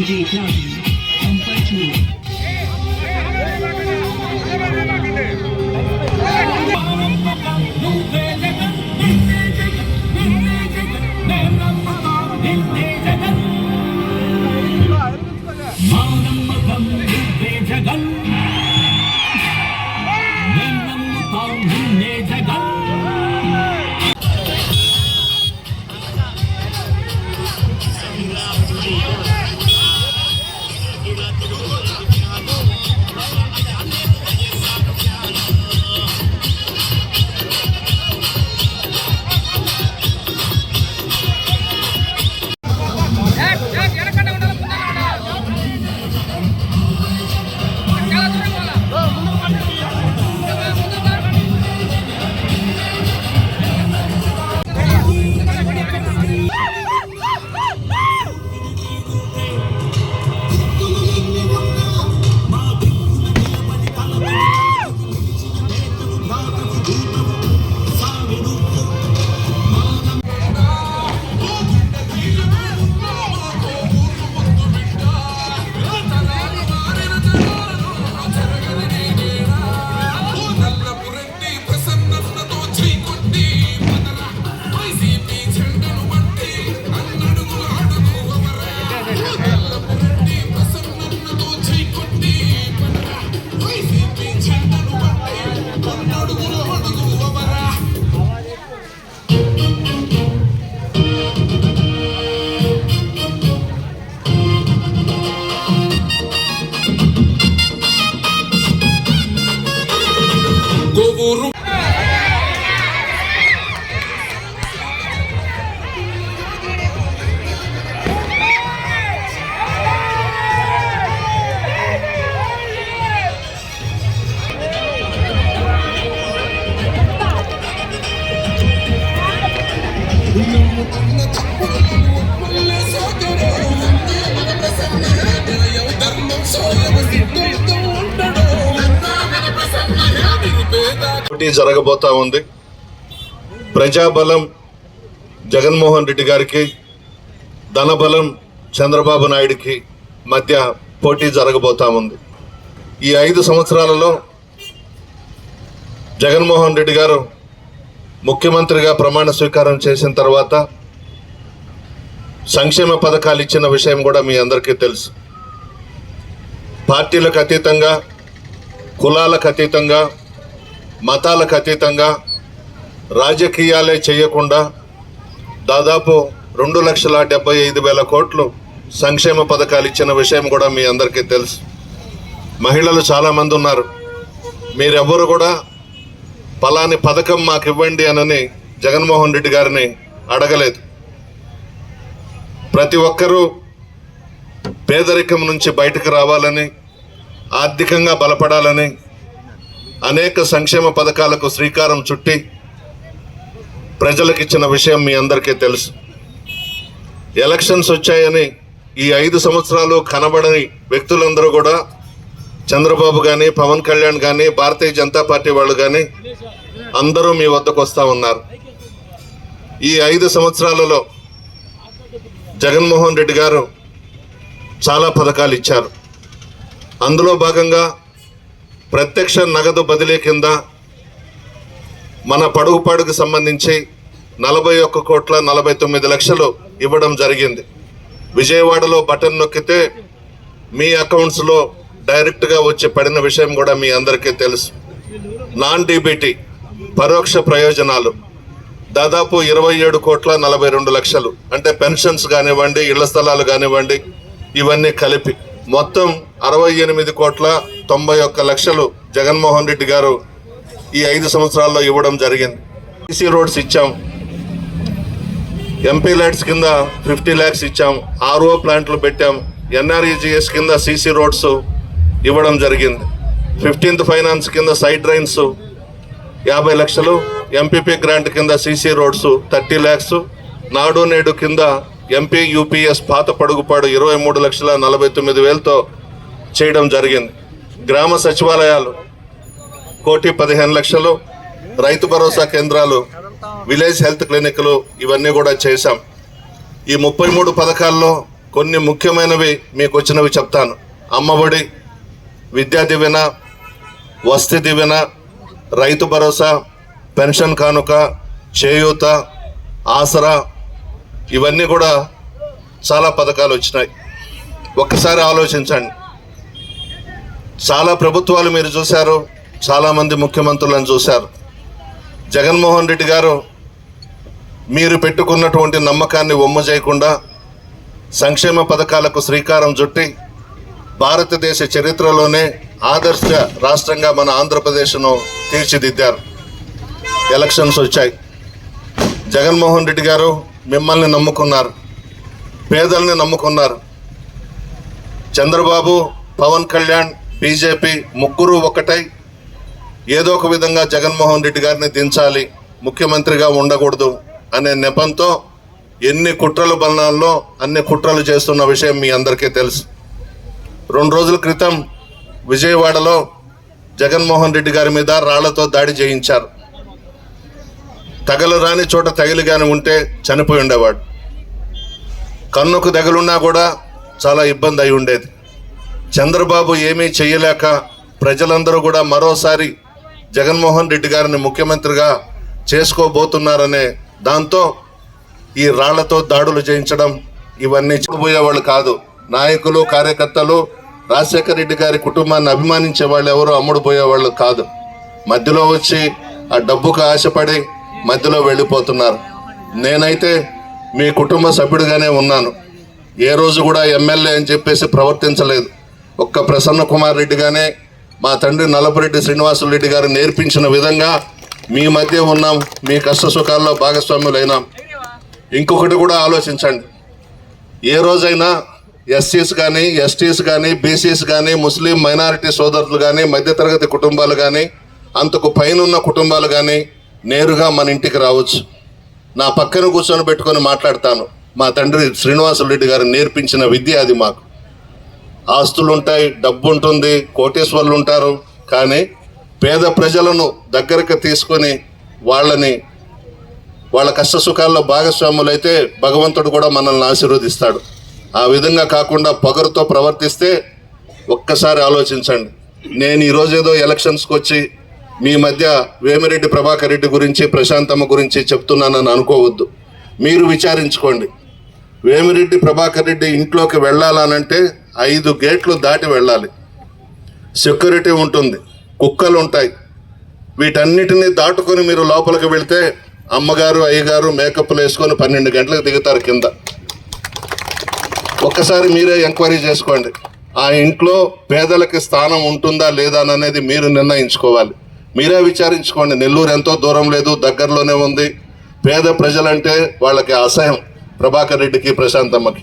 DJ Claudio, Compatriots. జరగబోతా ఉంది. ప్రజాబలం జగన్మోహన్ రెడ్డి గారికి, ధనబలం చంద్రబాబు నాయుడికి మధ్య పోటీ జరగబోతా ఉంది. ఈ 5 సంవత్సరాలలో జగన్మోహన్ రెడ్డి గారు ముఖ్యమంత్రిగా ప్రమాణ స్వీకారం చేసిన తర్వాత సంక్షేమ పథకాలు ఇచ్చిన విషయం కూడా మీ అందరికీ తెలుసు. పార్టీలకు అతీతంగా, కులాలకు అతీతంగా, మతాలకు అతీతంగా, రాజకీయాలే చేయకుండా దాదాపు 2,75,000 కోట్లు సంక్షేమ పథకాలు ఇచ్చిన విషయం కూడా మీ అందరికీ తెలుసు. మహిళలు చాలామంది ఉన్నారు. మీరెవ్వరు కూడా పలాని పథకం మాకు ఇవ్వండి అనని జగన్మోహన్ రెడ్డి గారిని అడగలేదు. ప్రతి ఒక్కరూ పేదరికం నుంచి బయటకు రావాలని, ఆర్థికంగా బలపడాలని అనేక సంక్షేమ పథకాలకు శ్రీకారం చుట్టి ప్రజలకు ఇచ్చిన విషయం మీ అందరికీ తెలుసు. ఎలక్షన్స్ వచ్చాయని ఈ 5 సంవత్సరాలు కనబడని వ్యక్తులందరూ కూడా చంద్రబాబు కానీ, పవన్ కళ్యాణ్ కానీ, భారతీయ జనతా పార్టీ వాళ్ళు కానీ అందరూ మీ వద్దకు వస్తూ ఉన్నారు. ఈ 5 సంవత్సరాలలో జగన్మోహన్ రెడ్డి గారు చాలా పథకాలు ఇచ్చారు. అందులో భాగంగా ప్రత్యక్ష నగదు బదిలీ కింద మన పడుగుపాడుకు సంబంధించి 41,49,00,000 ఇవ్వడం జరిగింది. విజయవాడలో బటన్ నొక్కితే మీ అకౌంట్స్లో డైరెక్ట్గా వచ్చి పడిన విషయం కూడా మీ అందరికీ తెలుసు. నాన్ డీబీటీ పరోక్ష ప్రయోజనాలు దాదాపు 27,42,00,000, అంటే పెన్షన్స్ కానివ్వండి, ఇళ్ల స్థలాలు కానివ్వండి, ఇవన్నీ కలిపి మొత్తం 68,91,00,000 జగన్మోహన్ రెడ్డి గారు ఈ 5 సంవత్సరాల్లో ఇవ్వడం జరిగింది. సీసీ రోడ్స్ ఇచ్చాం, ఎంపీ ల్యాడ్స్ కింద 50 lakhs ఇచ్చాం, ఆర్ఓ ప్లాంట్లు పెట్టాం, ఎన్ఆర్ఈజిఎస్ కింద సీసీ రోడ్స్ ఇవ్వడం జరిగింది. 15th ఫైనాన్స్ కింద సైడ్ డ్రైన్స్ 50 లక్షలు, ఎంపీపీ గ్రాంట్ కింద సీసీ రోడ్స్ 30 lakhs, నాడు నేడు కింద ఎంపీ యూపీఎస్ పాత పడుగుపాడు 23,49,000తో చేయడం జరిగింది. గ్రామ సచివాలయాలు 1,15,00,000, రైతు భరోసా కేంద్రాలు, విలేజ్ హెల్త్ క్లినిక్లు, ఇవన్నీ కూడా చేశాం. ఈ 33 పథకాల్లో కొన్ని ముఖ్యమైనవి మీకు వచ్చినవి చెప్తాను. అమ్మఒడి, విద్యా దీవెన, వసతి దీవెన, రైతు భరోసా, పెన్షన్ కానుక, చేయూత, ఆసరా, ఇవన్నీ కూడా చాలా పథకాలు వచ్చినాయి. ఒక్కసారి ఆలోచించండి. చాలా ప్రభుత్వాలు మీరు చూశారు, చాలామంది ముఖ్యమంత్రులను చూశారు. జగన్మోహన్ రెడ్డి గారు మీరు పెట్టుకున్నటువంటి నమ్మకాన్ని వమ్ము చేయకుండా సంక్షేమ పథకాలకు శ్రీకారం చుట్టి భారతదేశ చరిత్రలోనే ఆదర్శ రాష్ట్రంగా మన ఆంధ్రప్రదేశ్ను తీర్చిదిద్దారు. ఎలక్షన్స్ వచ్చాయి. జగన్మోహన్ రెడ్డి గారు మిమ్మల్ని నమ్ముకున్నారు, పేదల్ని నమ్ముకున్నారు. చంద్రబాబు, పవన్ కళ్యాణ్, బీజేపీ ముగ్గురు ఒకటై ఏదో ఒక విధంగా జగన్మోహన్ రెడ్డి గారిని దించాలి, ముఖ్యమంత్రిగా ఉండకూడదు అనే నెపంతో ఎన్ని కుట్రల బలనాల్లో అన్ని కుట్రలు చేస్తున్న విషయం మీ అందరికీ తెలుసు. 2 రోజుల క్రితం విజయవాడలో జగన్మోహన్ రెడ్డి గారి మీద రాళ్లతో దాడి చేయించారు. తగలరాని చోట తగిలిగాని ఉంటే చనిపోయి ఉండేవాడు. కన్నుకు తగులున్నా కూడా చాలా ఇబ్బంది అయి ఉండేది. చంద్రబాబు ఏమీ చేయలేక ప్రజలందరూ కూడా మరోసారి జగన్మోహన్ రెడ్డి గారిని ముఖ్యమంత్రిగా చేసుకోబోతున్నారనే దాంతో ఈ రాళ్లతో దాడులు చేయించడం, ఇవన్నీ చేయబోయేవాళ్ళు కాదు. నాయకులు, కార్యకర్తలు, రాజశేఖర రెడ్డి గారి కుటుంబాన్ని అభిమానించే వాళ్ళు ఎవరు అమ్ముడు పోయేవాళ్ళు కాదు. మధ్యలో వచ్చి ఆ డబ్బుకు ఆశపడి మధ్యలో వెళ్ళిపోతున్నారు. నేనైతే మీ కుటుంబ సభ్యుడిగానే ఉన్నాను. ఏ రోజు కూడా ఎమ్మెల్యే అని చెప్పేసి ప్రవర్తించలేదు. ఒక్క ప్రసన్న కుమార్ రెడ్డిగానే మా తండ్రి నల్లపురెడ్డి శ్రీనివాసులు రెడ్డి గారు నేర్పించిన విధంగా మీ మధ్య ఉన్నాం, మీ కష్ట సుఖాల్లో భాగస్వాములైనాం. ఇంకొకటి కూడా ఆలోచించండి. ఏ రోజైనా ఎస్సీస్ కానీ, ఎస్టీస్ కానీ, బీసీస్ కానీ, ముస్లిం మైనారిటీ సోదరులు కానీ, మధ్యతరగతి కుటుంబాలు కానీ, అంతకు పైనున్న కుటుంబాలు కానీ నేరుగా మన ఇంటికి రావచ్చు. నా పక్కన కూర్చొని పెట్టుకొని మాట్లాడతాను. మా తండ్రి శ్రీనివాసులు రెడ్డి గారు నేర్పించిన విద్య అది. మాకు ఆస్తులు ఉంటాయి, డబ్బు ఉంటుంది, కోటేశ్వర్లు ఉంటారు, కానీ పేద ప్రజలను దగ్గరకు తీసుకొని వాళ్ళ కష్ట సుఖాల్లో భాగస్వాములైతే భగవంతుడు కూడా మనల్ని ఆశీర్వదిస్తాడు. ఆ విధంగా కాకుండా పొగరుతో ప్రవర్తిస్తే ఒక్కసారి ఆలోచించండి. నేను ఈరోజు ఏదో ఎలక్షన్స్కి వచ్చి మీ మధ్య వేమిరెడ్డి ప్రభాకర్ రెడ్డి గురించి, ప్రశాంతమ్మ గురించి చెప్తున్నానని అనుకోవద్దు. మీరు విచారించుకోండి. వేమిరెడ్డి ప్రభాకర్ రెడ్డి ఇంట్లోకి వెళ్ళాలనంటే 5 గేట్లు దాటి వెళ్ళాలి. సెక్యూరిటీ ఉంటుంది, కుక్కలు ఉంటాయి. వీటన్నిటినీ దాటుకొని మీరు లోపలికి వెళితే అమ్మగారు, అయ్యగారు మేకప్లు వేసుకొని 12 గంటలకు దిగుతారు కింద. ఒక్కసారి మీరే ఎంక్వైరీ చేసుకోండి. ఆ ఇంట్లో పేదలకి స్థానం ఉంటుందా లేదా అనేది మీరు నిర్ణయించుకోవాలి. మీరే విచారించుకోండి. నెల్లూరు ఎంతో దూరం లేదు, దగ్గరలోనే ఉంది. పేద ప్రజలంటే వాళ్ళకి అసహ్యం ప్రభాకర్ రెడ్డికి, ప్రశాంతమ్మకి.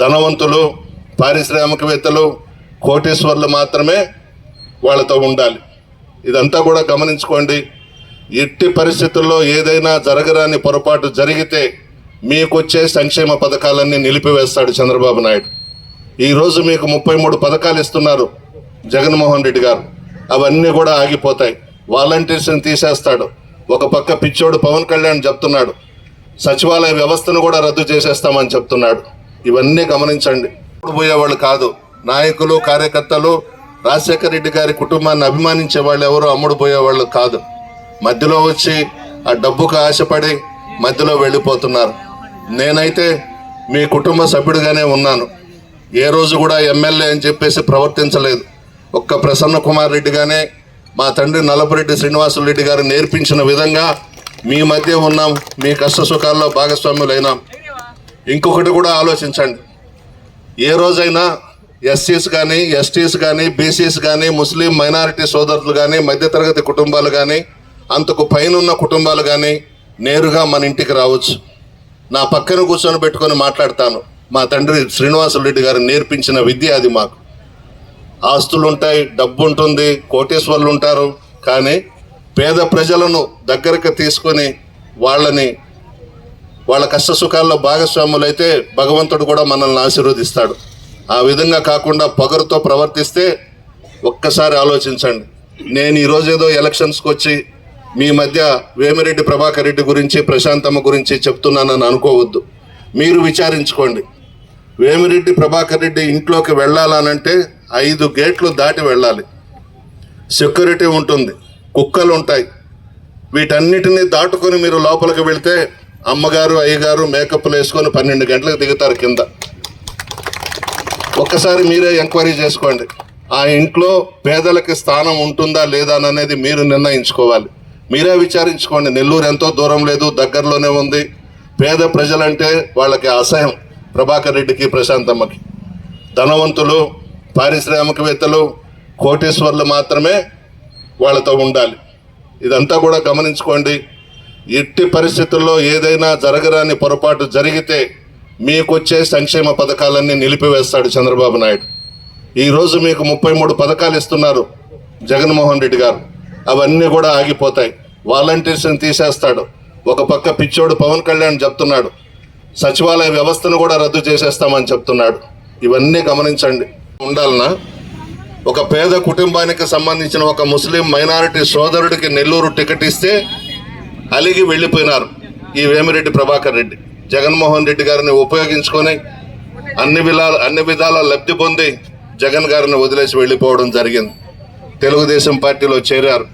ధనవంతులు, పారిశ్రామికవేత్తలు, కోటేశ్వర్లు మాత్రమే వాళ్ళతో ఉండాలి. ఇదంతా కూడా గమనించుకోండి. ఎట్టి పరిస్థితుల్లో ఏదైనా జరగరాని పొరపాటు జరిగితే మీకొచ్చే సంక్షేమ పథకాలన్నీ నిలిపివేస్తాడు చంద్రబాబు నాయుడు. ఈరోజు మీకు 33 పథకాలు ఇస్తున్నారు జగన్మోహన్ రెడ్డి గారు. అవన్నీ కూడా ఆగిపోతాయి. వాలంటీర్స్ని తీసేస్తాడు. ఒక పక్క పిచ్చోడు పవన్ కళ్యాణ్ చెప్తున్నాడు సచివాలయ వ్యవస్థను కూడా రద్దు చేసేస్తామని చెప్తున్నాడు. ఇవన్నీ గమనించండి. పోయేవాళ్ళు కాదు. నాయకులు, కార్యకర్తలు, రాజశేఖర రెడ్డి గారి కుటుంబాన్ని అభిమానించే వాళ్ళు ఎవరు అమ్ముడు పోయేవాళ్ళు కాదు. మధ్యలో వచ్చి ఆ డబ్బుకు ఆశపడి మధ్యలో వెళ్ళిపోతున్నారు. నేనైతే మీ కుటుంబ సభ్యుడిగానే ఉన్నాను. ఏ రోజు కూడా ఎమ్మెల్యే అని చెప్పేసి ప్రవర్తించలేదు. ఒక్క ప్రసన్న కుమార్ రెడ్డిగానే మా తండ్రి నల్లపురెడ్డి శ్రీనివాసులు రెడ్డి గారు నేర్పించిన విధంగా మీ మధ్య ఉన్నాం, మీ కష్ట సుఖాల్లో భాగస్వాములైనాం. ఇంకొకటి కూడా ఆలోచించండి. ఏ రోజైనా ఎస్సీస్ కానీ, ఎస్టీస్ కానీ, బీసీస్ కానీ, ముస్లిం మైనారిటీ సోదరులు కానీ, మధ్యతరగతి కుటుంబాలు కానీ, అంతకు పైనున్న కుటుంబాలు కానీ నేరుగా మన ఇంటికి రావచ్చు. నా పక్కన కూర్చొని పెట్టుకొని మాట్లాడతాను. మా తండ్రి శ్రీనివాసులు రెడ్డి గారు నేర్పించిన విద్య అది. మాకు ఆస్తులు ఉంటాయి, డబ్బు ఉంటుంది, కోటేశ్వర్లు ఉంటారు, కానీ పేద ప్రజలను దగ్గరకు తీసుకొని వాళ్ళ కష్ట సుఖాల్లో భాగస్వాములైతే భగవంతుడు కూడా మనల్ని ఆశీర్వదిస్తాడు. ఆ విధంగా కాకుండా పొగరుతో ప్రవర్తిస్తే ఒక్కసారి ఆలోచించండి. నేను ఈరోజు ఏదో ఎలక్షన్స్కి వచ్చి మీ మధ్య వేమిరెడ్డి ప్రభాకర్ రెడ్డి గురించి, ప్రశాంతమ్మ గురించి చెప్తున్నానని అనుకోవద్దు. మీరు విచారించుకోండి. వేమిరెడ్డి ప్రభాకర్ రెడ్డి ఇంట్లోకి వెళ్ళాలనంటే 5 గేట్లు దాటి వెళ్ళాలి. సెక్యూరిటీ ఉంటుంది, కుక్కలు ఉంటాయి. వీటన్నిటినీ దాటుకొని మీరు లోపలికి వెళ్తే అమ్మగారు అయ్యగారు మేకప్లు వేసుకొని 12 గంటలకు దిగుతారు కింద. ఒక్కసారి మీరే ఎంక్వైరీ చేసుకోండి. ఆ ఇంట్లో పేదలకి స్థానం ఉంటుందా లేదా అనేది మీరు నిర్ణయించుకోవాలి. మీరే విచారించుకోండి. నెల్లూరు ఎంతో దూరం లేదు, దగ్గరలోనే ఉంది. పేద ప్రజలంటే వాళ్ళకి అసహ్యం ప్రభాకర్ రెడ్డికి, ప్రశాంతమ్మకి. ధనవంతులు, పారిశ్రామికవేత్తలు, కోటీశ్వర్లు మాత్రమే వాళ్ళతో ఉండాలి. ఇదంతా కూడా గమనించుకోండి. ఎట్టి పరిస్థితుల్లో ఏదైనా జరగరాని పొరపాటు జరిగితే మీకొచ్చే సంక్షేమ పథకాలన్నీ నిలిపివేస్తాడు చంద్రబాబు నాయుడు. ఈరోజు మీకు 33 పథకాలు ఇస్తున్నారు జగన్మోహన్ రెడ్డి గారు. అవన్నీ కూడా ఆగిపోతాయి. వాలంటీర్స్ని తీసేస్తాడు. ఒక పక్క పిచ్చోడు పవన్ కళ్యాణ్ చెప్తున్నాడు సచివాలయ వ్యవస్థను కూడా రద్దు చేసేస్తామని చెప్తున్నాడు. ఇవన్నీ గమనించండి. ఉండాలనా? ఒక పేద కుటుంబానికి సంబంధించిన ఒక ముస్లిం మైనారిటీ సోదరుడికి నెల్లూరు టికెట్ ఇస్తే అలిగి వెళ్ళిపోయినారు ఈ వేమిరెడ్డి ప్రభాకర్ రెడ్డి. జగన్మోహన్ రెడ్డి గారిని ఉపయోగించుకొని అన్ని విధాల లబ్ధి పొంది జగన్ గారిని వదిలేసి వెళ్ళిపోవడం జరిగింది. తెలుగుదేశం పార్టీలో చేరారు.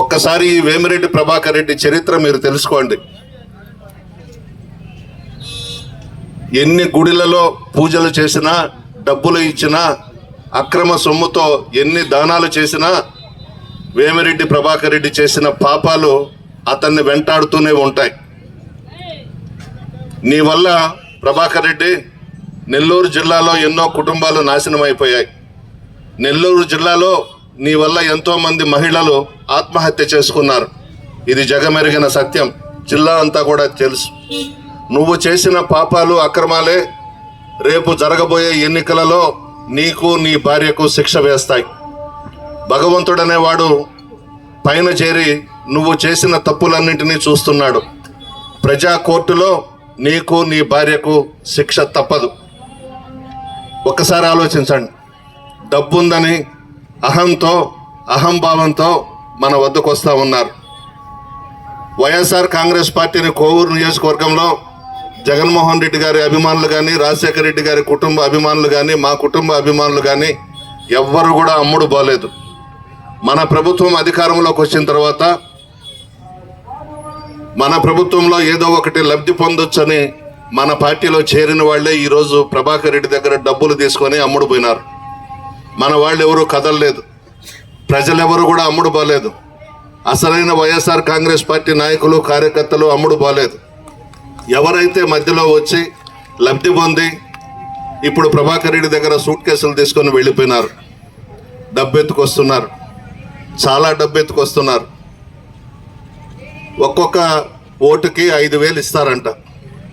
ఒక్కసారి ఈ వేమిరెడ్డి ప్రభాకర్ రెడ్డి చరిత్ర మీరు తెలుసుకోండి. ఎన్ని గుడిలలో పూజలు చేసినా, డబ్బులు ఇచ్చినా, అక్రమ సొమ్ముతో ఎన్ని దానాలు చేసినా వేమిరెడ్డి ప్రభాకర్ రెడ్డి చేసిన పాపాలు అతన్ని వెంటాడుతూనే ఉంటాయి. నీ వల్ల ప్రభాకర్ రెడ్డి నెల్లూరు జిల్లాలో ఎన్నో కుటుంబాలు నాశనం అయిపోయాయి. నెల్లూరు జిల్లాలో నీ వల్ల ఎంతో మంది మహిళలు ఆత్మహత్య చేసుకున్నారు. ఇది జగమెరిగిన సత్యం. జిల్లా అంతా కూడా తెలుసు. నువ్వు చేసిన పాపాలు, అక్రమాలే రేపు జరగబోయే ఎన్నికలలో నీకు, నీ భార్యకు శిక్ష వేస్తాయి. భగవంతుడనేవాడు పైన చేరి నువ్వు చేసిన తప్పులన్నింటినీ చూస్తున్నాడు. ప్రజా కోర్టులో నీకు, నీ భార్యకు శిక్ష తప్పదు. ఒక్కసారి ఆలోచించండి. డబ్బుందని అహంతో, అహంభావంతో మన వద్దకు వస్తూ ఉన్నారు. వైఎస్ఆర్ కాంగ్రెస్ పార్టీని కోవూరు నియోజకవర్గంలో జగన్మోహన్ రెడ్డి గారి అభిమానులు కానీ, రాజశేఖర రెడ్డి గారి కుటుంబ అభిమానులు కానీ, మా కుటుంబ అభిమానులు కానీ ఎవ్వరు కూడా అమ్ముడు పోలేదు. మన ప్రభుత్వం అధికారంలోకి వచ్చిన తర్వాత మన ప్రభుత్వంలో ఏదో ఒకటి లబ్ధి పొందొచ్చని మన పార్టీలో చేరిన వాళ్లే ఈరోజు ప్రభాకర్ రెడ్డి దగ్గర డబ్బులు తీసుకొని అమ్ముడు పోయినారు. మన వాళ్ళు ఎవరు కదలలేదు. ప్రజలెవరు కూడా అమ్ముడు పోలేదు. అసలైన వైఎస్ఆర్ కాంగ్రెస్ పార్టీ నాయకులు, కార్యకర్తలు అమ్ముడు పోలేదు. ఎవరైతే మధ్యలో వచ్చి లబ్ధి పొంది ఇప్పుడు ప్రభాకర్ రెడ్డి దగ్గర సూట్ కేసులు తీసుకొని వెళ్ళిపోయినారు, డబ్బెత్తుకొస్తున్నారు, చాలా డబ్బెత్తుకొస్తున్నారు. ఒక్కొక్క ఓటుకి 5,000 ఇస్తారంట.